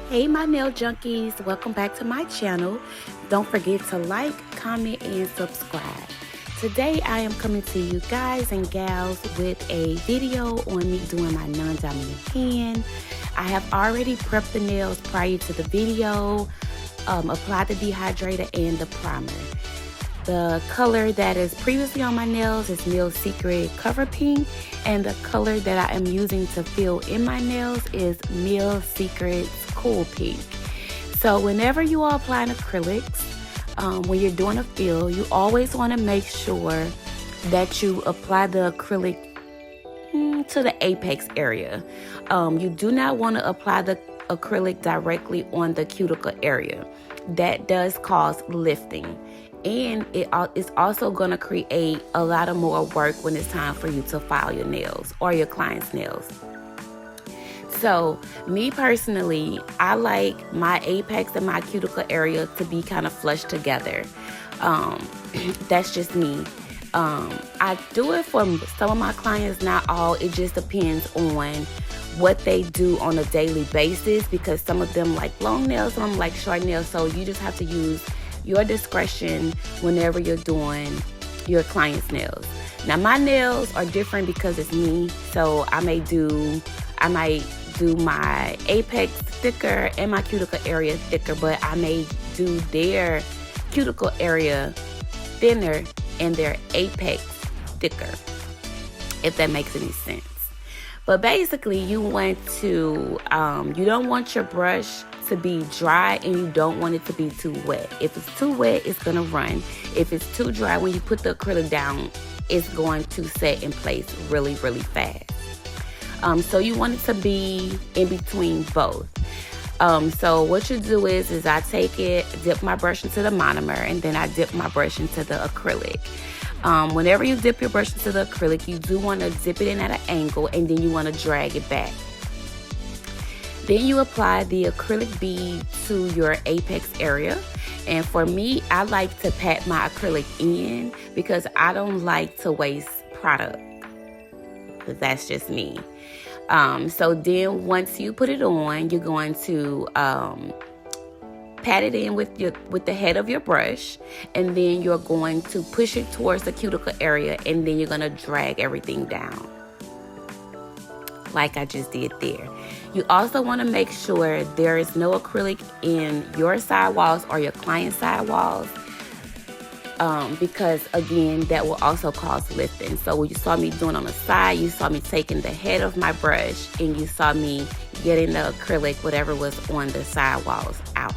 Hey, my nail junkies, welcome back to my channel. Don't forget to like, comment, and subscribe. Today, I am coming to you guys and gals with a video on me doing my non-dominant hand. I have already prepped the nails prior to the video, applied the dehydrator and the primer. The color that is previously on my nails is Nail Secret Cover Pink, and the color that I am using to fill in my nails is Nail Secret Cool Pink. So whenever you are applying acrylics, when you're doing a fill, you always want to make sure that you apply the acrylic to the apex area. You do not want to apply the acrylic directly on the cuticle area. That does cause lifting, and it's also going to create a lot of more work when it's time for you to file your nails or your client's nails. So me personally, I like my apex and my cuticle area to be kind of flush together. That's just me. I do it for some of my clients, not all. It just depends on what they do on a daily basis, because some of them like long nails, some of them like short nails. So you just have to use your discretion whenever you're doing your client's nails. Now my nails are different because it's me, so I might do my apex thicker and my cuticle area thicker, but I may do their cuticle area thinner and their apex thicker, if that makes any sense. But basically, you want to, you don't want your brush to be dry, and you don't want it to be too wet. If it's too wet, it's gonna run. If it's too dry, when you put the acrylic down, it's going to set in place really, really fast. So you want it to be in between both. So what you do is I take it, dip my brush into the monomer, and then I dip my brush into the acrylic. Whenever you dip your brush into the acrylic, you do want to dip it in at an angle, and then you want to drag it back. Then you apply the acrylic bead to your apex area. And for me, I like to pat my acrylic in because I don't like to waste product. That's just me. So then once you put it on, you're going to pat it in with the head of your brush, and then you're going to push it towards the cuticle area, and then you're going to drag everything down like I just did there. You also want to make sure there is no acrylic in your sidewalls or your client's sidewalls, because again, that will also cause lifting. So what you saw me doing on the side, you saw me taking the head of my brush, and you saw me getting the acrylic, whatever was on the sidewalls, out.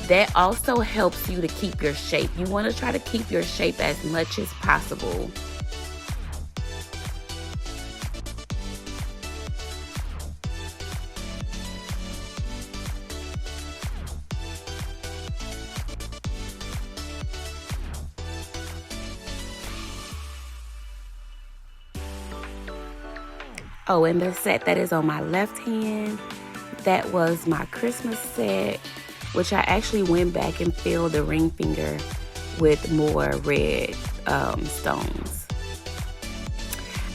That also helps you to keep your shape. You want to try to keep your shape as much as possible. Oh, and the set that is on my left hand, that was my Christmas set, which I actually went back and filled the ring finger with more red stones.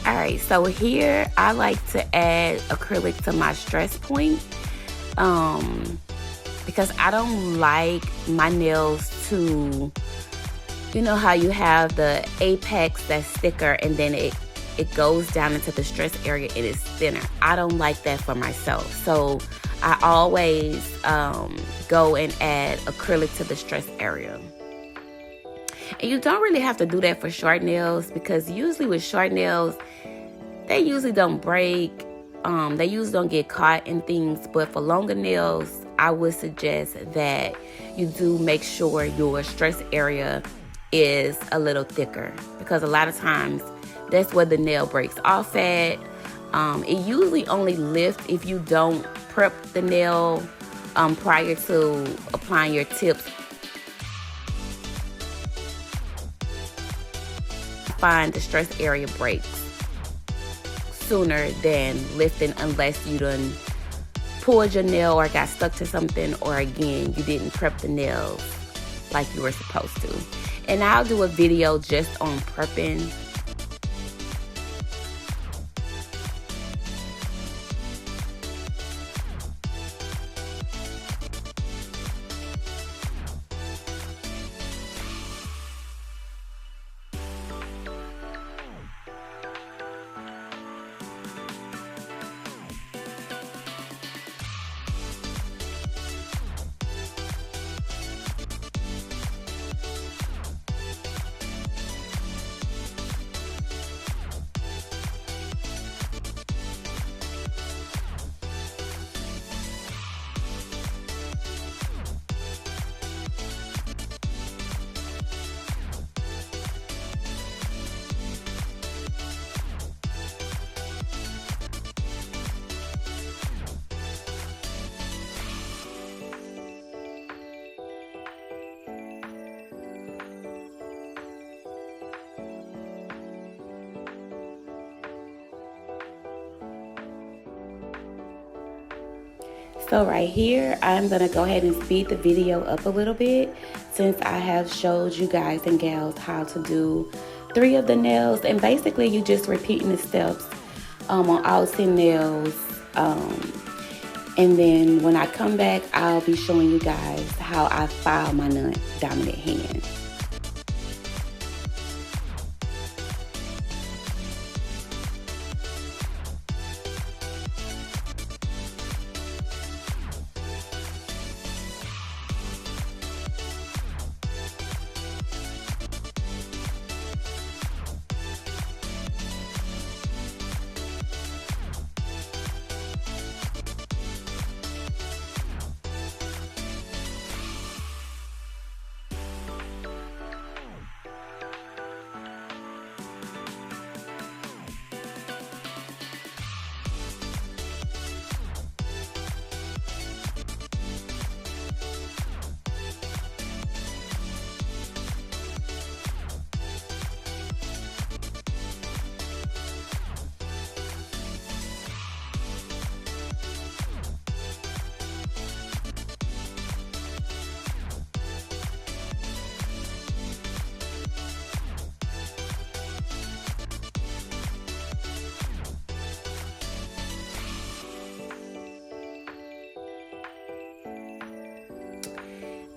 Alright, so here I like to add acrylic to my stress point, because I don't like my nails to, you know how you have the apex that's thicker and then it goes down into the stress area and it's thinner. I don't like that for myself. So I always go and add acrylic to the stress area. And you don't really have to do that for short nails, because usually with short nails, they usually don't break. They usually don't get caught in things. But for longer nails, I would suggest that you do make sure your stress area is a little thicker, because a lot of times that's where the nail breaks off at. It usually only lifts if you don't prep the nail prior to applying your tips. Find the stress area breaks sooner than lifting, unless you done pulled your nail or got stuck to something, or again, you didn't prep the nails like you were supposed to. And I'll do a video just on prepping. So right here, I'm going to go ahead and speed the video up a little bit since I have showed you guys and gals how to do 3 of the nails. And basically, you just repeating the steps on all 10 nails. And then when I come back, I'll be showing you guys how I file my non-dominant hand.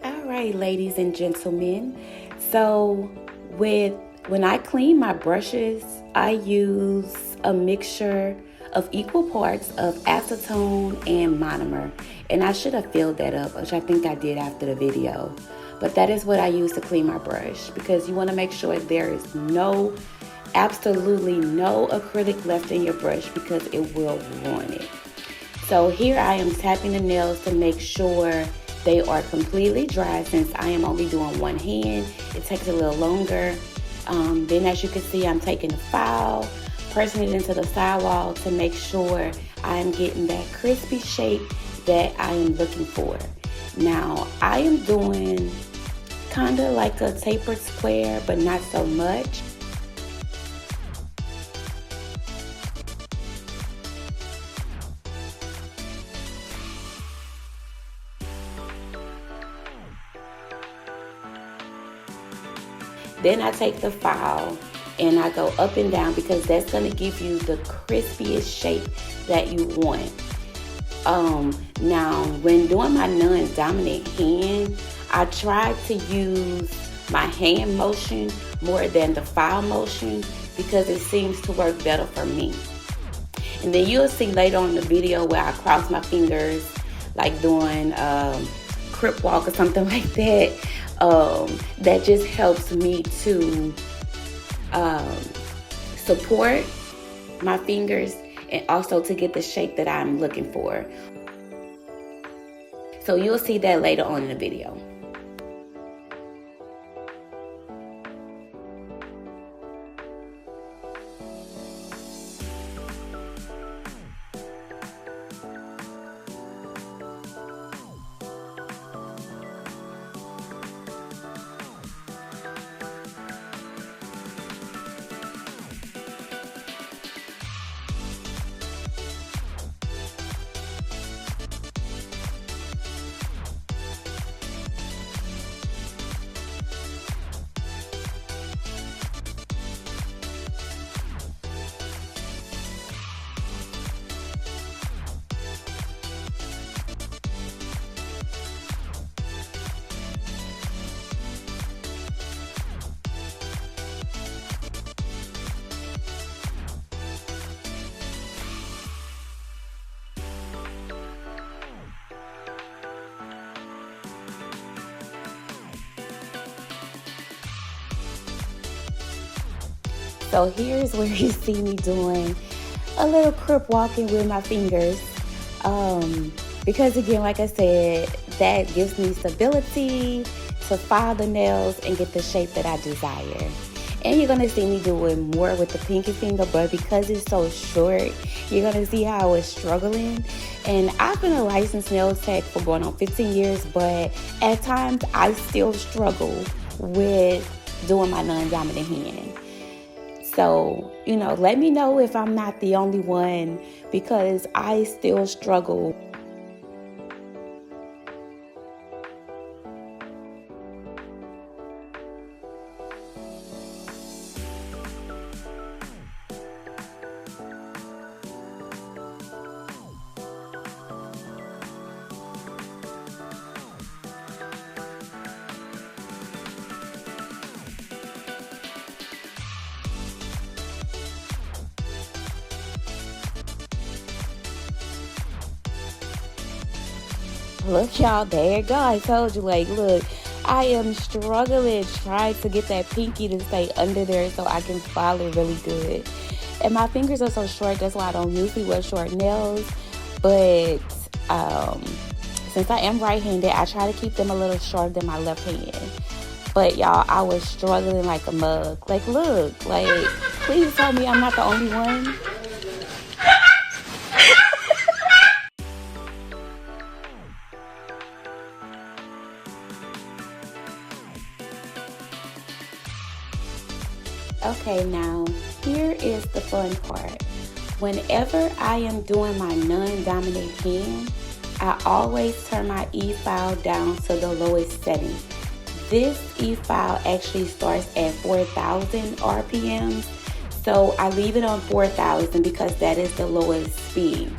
Alright, ladies and gentlemen, so when I clean my brushes, I use a mixture of equal parts of acetone and monomer, and I should have filled that up, which I think I did after the video, but that is what I use to clean my brush, because you want to make sure there is absolutely no acrylic left in your brush, because it will ruin it. So here I am tapping the nails to make sure they are completely dry. Since I am only doing one hand, it takes a little longer. Then as you can see, I'm taking the file, pressing it into the sidewall to make sure I'm getting that crispy shape that I am looking for. Now, I am doing kind of like a tapered square, but not so much. Then I take the file and I go up and down, because that's going to give you the crispiest shape that you want. Now, when doing my non-dominant hand, I try to use my hand motion more than the file motion, because it seems to work better for me. And then you'll see later on in the video where I cross my fingers, like doing crip walk or something like that. That just helps me to support my fingers and also to get the shape that I'm looking for. So you'll see that later on in the video. So here's where you see me doing a little crip walking with my fingers. Because again, like I said, that gives me stability to file the nails and get the shape that I desire. And you're going to see me doing more with the pinky finger, but because it's so short, you're going to see how I was struggling. And I've been a licensed nail tech for going on 15 years, but at times I still struggle with doing my non-dominant hand. So, let me know if I'm not the only one, because I still struggle. Look, y'all, there you go. I told you, like, look, I am struggling trying to get that pinky to stay under there so I can file it really good. And my fingers are so short, that's why I don't usually wear short nails. But since I am right-handed, I try to keep them a little shorter than my left hand. But y'all, I was struggling like a mug. Like, look, like, please tell me I'm not the only one. Okay, now here is the fun part. Whenever I am doing my non-dominant hand, I always turn my e-file down to the lowest setting. This e-file actually starts at 4,000 RPMs, so I leave it on 4,000 because that is the lowest speed.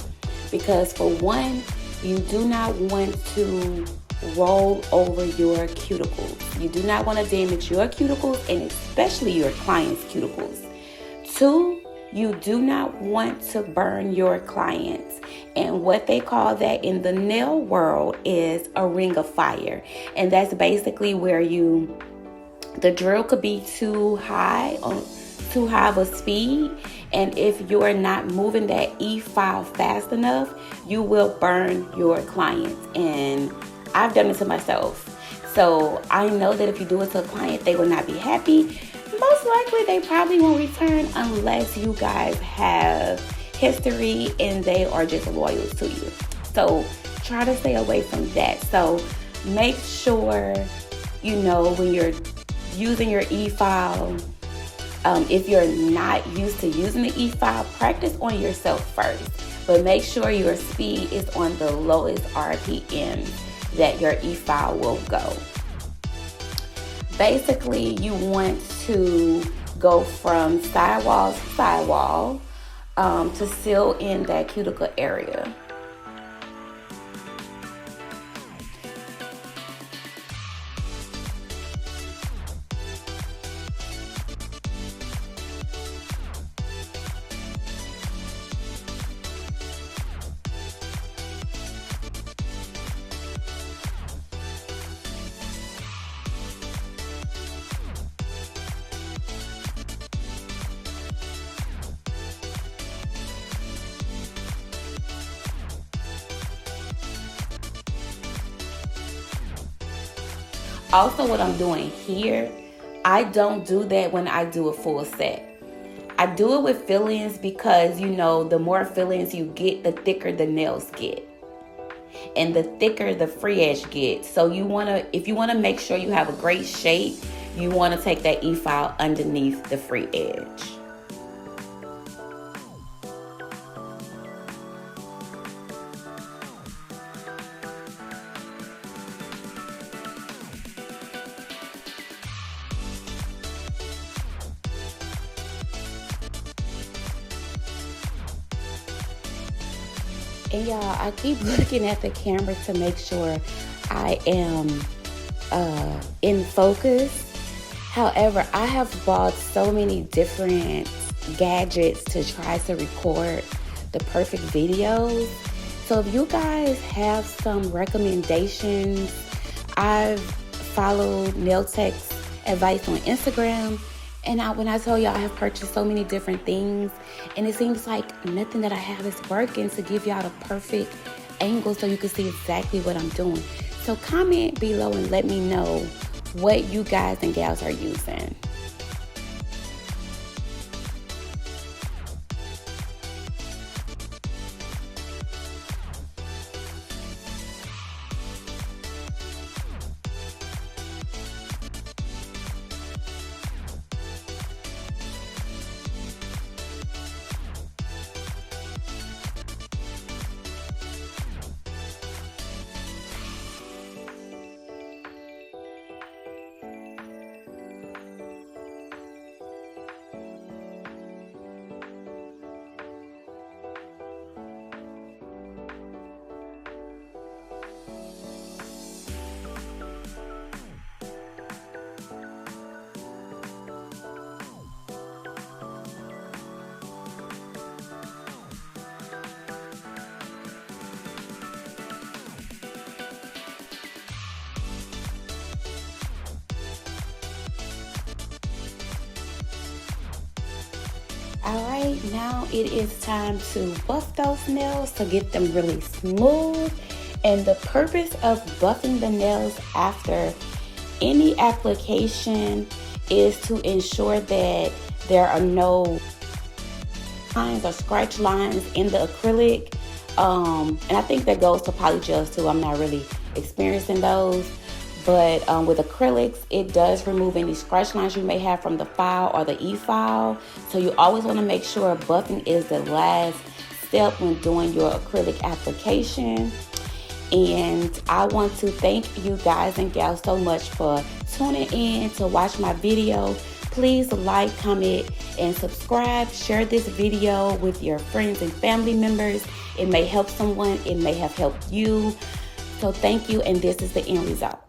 Because for one, you do not want to roll over your cuticles. You do not want to damage your cuticles and especially your client's cuticles. Two, you do not want to burn your clients. And what they call that in the nail world is a ring of fire. And that's basically where the drill could be too high of a speed. And if you're not moving that e-file fast enough, you will burn your clients. And I've done it to myself. So I know that if you do it to a client, they will not be happy. Most likely they probably won't return unless you guys have history and they are just loyal to you. So try to stay away from that. So make sure, when you're using your e-file, if you're not used to using the e-file, practice on yourself first. But make sure your speed is on the lowest RPM that your e-file will go. Basically, you want to go from sidewall to sidewall to seal in that cuticle area. Also, what I'm doing here, I don't do that when I do a full set. I do it with fill-ins because, the more fill-ins you get, the thicker the nails get. And the thicker the free edge gets. So if you want to make sure you have a great shape, you want to take that e-file underneath the free edge. And y'all, I keep looking at the camera to make sure I am in focus. However, I have bought so many different gadgets to try to record the perfect videos. So if you guys have some recommendations, I've followed Nail Tech's advice on Instagram. And when I tell y'all I have purchased so many different things, and it seems like nothing that I have is working to give y'all the perfect angle so you can see exactly what I'm doing. So comment below and let me know what you guys and gals are using. Alright, now it is time to buff those nails to get them really smooth. And the purpose of buffing the nails after any application is to ensure that there are no lines or scratch lines in the acrylic. And I think that goes to polygels too. I'm not really experiencing those. But with acrylics, it does remove any scratch lines you may have from the file or the e-file. So you always want to make sure buffing is the last step when doing your acrylic application. And I want to thank you guys and gals so much for tuning in to watch my video. Please like, comment, and subscribe. Share this video with your friends and family members. It may help someone. It may have helped you. So thank you, and this is the end result.